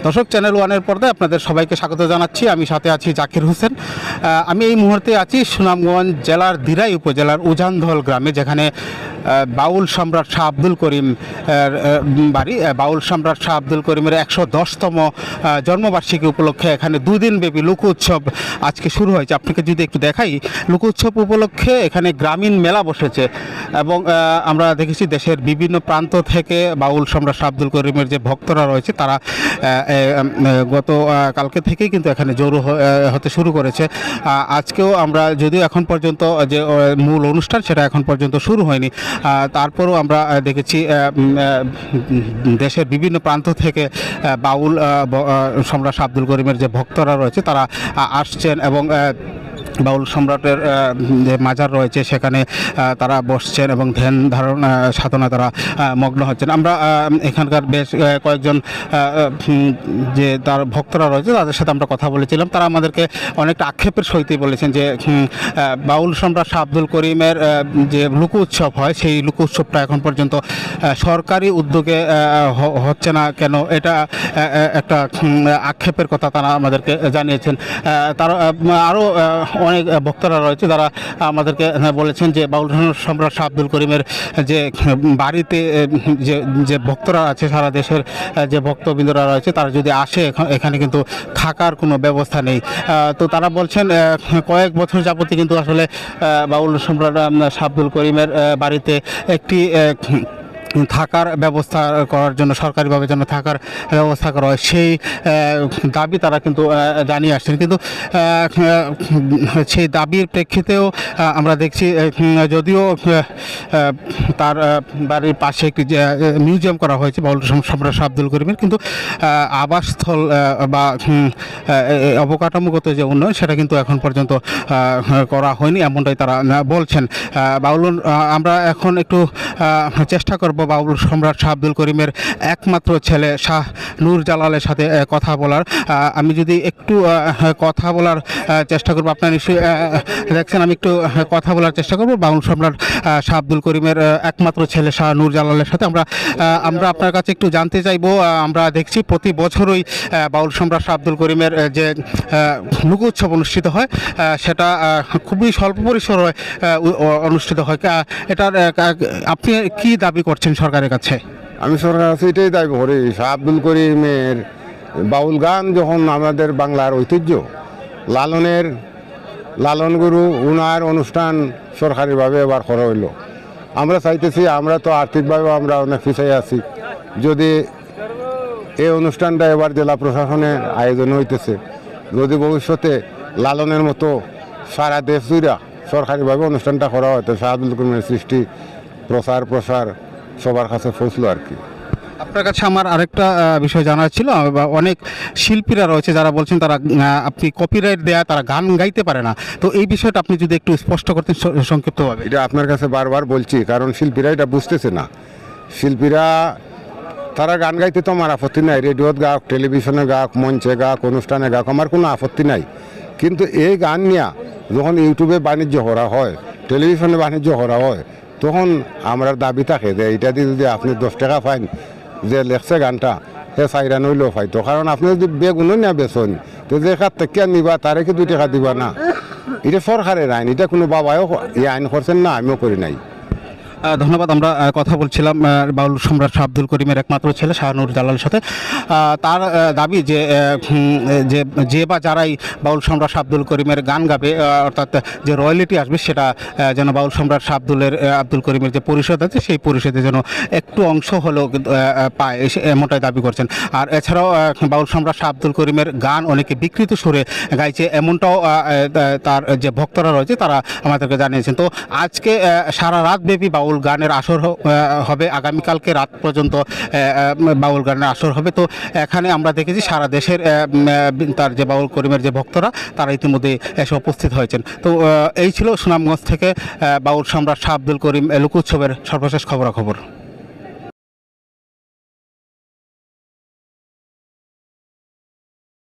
দর্শক, চ্যানেল ওয়ানের পর্দায় আপনাদের সবাইকে স্বাগত জানাচ্ছি। আমি সাথে আছি জাকির হোসেন। আমি এই মুহূর্তে আছি সুনামগঞ্জ জেলার দিরাই উপজেলার উজানধল গ্রামে, যেখানে বাউল সম্রাট শাহ আব্দুল করিম বাড়ি। বাউল সম্রাট শাহ আব্দুল করিমের 110তম জন্মবার্ষিকী উপলক্ষে এখানে দুদিন ব্যাপী লোক উৎসব আজকে শুরু হয়েছে। আপনাকে যদি একটু দেখাই, লোক উৎসব উপলক্ষে এখানে গ্রামীণ মেলা বসেছে এবং আমরা দেখেছি দেশের বিভিন্ন প্রান্ত থেকে বাউল সম্রাট শাহ আব্দুল করিমের যে ভক্তরা রয়েছে তারা গত কালকে থেকেই কিন্তু এখানে জড়ো হতে শুরু করেছে। আজকেও আমরা যদিও এখন পর্যন্ত যে মূল অনুষ্ঠান সেটা এখন পর্যন্ত শুরু হয়নি, তারপরেও আমরা দেখেছি দেশের বিভিন্ন প্রান্ত থেকে বাউল সম্রাট শাহ আব্দুল করিমের যে ভক্তরা রয়েছে তারা আসছেন এবং বাউল সম্রাটের যে মাজার রয়েছে সেখানে তারা বসছেন এবং ধ্যান ধারণ সাধনা তারা মগ্ন হচ্ছেন। আমরা এখানকার বেশ কয়েকজন যে তার ভক্তরা রয়েছে তাদের সাথে আমরা কথা বলেছিলাম। তারা আমাদেরকে অনেকটা আক্ষেপের সহিতই বলেছেন যে বাউল সম্রাট শাহ আব্দুল করিমের যে লোক উৎসব হয় সেই লোক উৎসবটা এখন পর্যন্ত সরকারি উদ্যোগে হচ্ছে না কেন, এটা একটা আক্ষেপের কথা তারা আমাদেরকে জানিয়েছেন। তারা আরও অনেক ভক্তরা রয়েছে যারা আমাদেরকে বলেছেন যে বাউল সম্রাট শাহ আব্দুল করিমের যে বাড়িতে যে ভক্তরা আছে, সারা দেশের যে ভক্তবৃন্দরা রয়েছে তারা যদি আসে এখানে কিন্তু থাকার কোনো ব্যবস্থা নেই। তো তারা বলছেন কয়েক বছর যাবতই কিন্তু আসলে বাউল সম্রাট শাহ আব্দুল করিমের বাড়িতে একটি থাকার ব্যবস্থা করার জন্য, সরকারিভাবে যেন থাকার ব্যবস্থা করা হয় সেই দাবি তারা কিন্তু জানিয়ে আসছেন। কিন্তু সেই দাবির প্রেক্ষিতেও আমরা দেখছি যদিও তার বাড়ির পাশে একটি মিউজিয়াম করা হয়েছে বাউল সম্রাট শাহ আব্দুল করিমের, কিন্তু আবাসস্থল বা অবকাঠামোগত যে উন্নয়ন সেটা কিন্তু এখন পর্যন্ত করা হয়নি, এমনটাই তারা বলছেন। বাউল আমরা এখন একটু চেষ্টা করব বাউল সম্রাট শাহ আব্দুল করিমের একমাত্র ছেলে শাহ নূর জালালের সাথে কথা বলার। আমি যদি একটু কথা বলার চেষ্টা করব, আপনারা নিশ্চয়ই দেখছেন আমি একটু কথা বলার চেষ্টা করব বাউল সম্রাট শাহ আব্দুল করিমের একমাত্র ছেলে শাহ নূর জালালের সাথে। আমরা আপনার কাছে একটু জানতে চাইব, আমরা দেখছি প্রতি বছরই বাউল সম্রাট শাহ আব্দুল করিমের যে লোক উৎসব অনুষ্ঠিত হয় সেটা খুবই স্বল্প পরিসরে অনুষ্ঠিত হয়। এটার আপনি কি দাবি করছেন সরকারের কাছে? আমি সরকারের কাছে এটাই দাবি করি, শাহ আব্দুল করিমের বাউল গান যখন আমাদের বাংলার ঐতিহ্য, লালন গুরু উনার অনুষ্ঠান সরকারিভাবে এবার করা হইল। আমরা চাইতেছি, আমরা তো আর্থিকভাবে আমরা অনেক পিছিয়ে আছি, যদি এই অনুষ্ঠানটা এবার জেলা প্রশাসনের আয়োজন হইতেছে, যদি ভবিষ্যতে লালনের মতো সারা দেশ জুড়ে সরকারিভাবে অনুষ্ঠানটা করা হয় তো শাহ আব্দুল করিমের সৃষ্টি প্রসার সবার কাছে পৌঁছলো আর কি। আপনার কাছে আমার আরেকটা বিষয় জানার ছিল, অনেক শিল্পীরা রয়েছে যারা বলছেন তারা আপনি কপিরাইট দেয়া তারা গান গাইতে পারে না, তো এই বিষয়টা আপনি যদি একটু স্পষ্ট করতেন সংক্ষিপ্তভাবে। এটা আপনার কাছে বারবার বলছি, কারণ শিল্পীরা এটা বুঝতেছে না। শিল্পীরা তারা গান গাইতে তো আমার আপত্তি নাই, রেডিওত গাক, টেলিভিশনে গাক, মঞ্চে গাক, অনুষ্ঠানে গাক, আমার কোনো আপত্তি নাই। কিন্তু এই গান নিয়ে যখন ইউটিউবে বাণিজ্য করা হয়, টেলিভিশনে বাণিজ্য করা হয়, তখন আমার দাবি থাকে যে এইটা দিয়ে যদি আপনি 10 টাকা পাইন, যে লেখছে গানটা সে চাইরা নইলেও পাইতো, কারণ আপনি যদি বেগুনও না বেচন তো যে খাত থেকে নিবা তারে কি 2 টাকা দিবা না? এটা সরকারের আইন, এটা কোনো বাবাও এই আইন করছেন না, আমিও করি নাই। ধন্যবাদ। আমরা কথা বলছিলাম বাউল সম্রাট শাহ আব্দুল করিমের একমাত্র ছেলে শাহ নূর জালালের সাথে। তার দাবি যে বা যারাই বাউল সম্রাট শাহ আব্দুল করিমের গান গাবে, অর্থাৎ যে রয়্যালিটি আসবে সেটা যেন বাউল সম্রাট শাহ আব্দুল করিমের যে পরিষদ আছে সেই পরিষদে যেন একটু অংশ হলেও পায়, এমনটাই দাবি করছেন। আর এছাড়াও বাউল সম্রাট শাহ আব্দুল করিমের গান অনেকে বিকৃত সুরে গাইছে, এমনটাও তার যে ভক্তরা রয়েছে তারা আমাদেরকে জানিয়েছেন। তো আজকে সারা রাত ব্যাপী বাউল গানের আসর হবে, আগামীকালকে রাত পর্যন্ত বাউল গানের আসর হবে। তো এখানে আমরা দেখেছি সারা দেশের তার যে বাউল করিমের যে ভক্তরা তারা ইতিমধ্যে এসে উপস্থিত হয়েছেন। তো এই ছিল সুনামগঞ্জ থেকে বাউল সম্রাট শাহ আব্দুল করিম লোক উৎসবের সর্বশেষ খবরাখবর।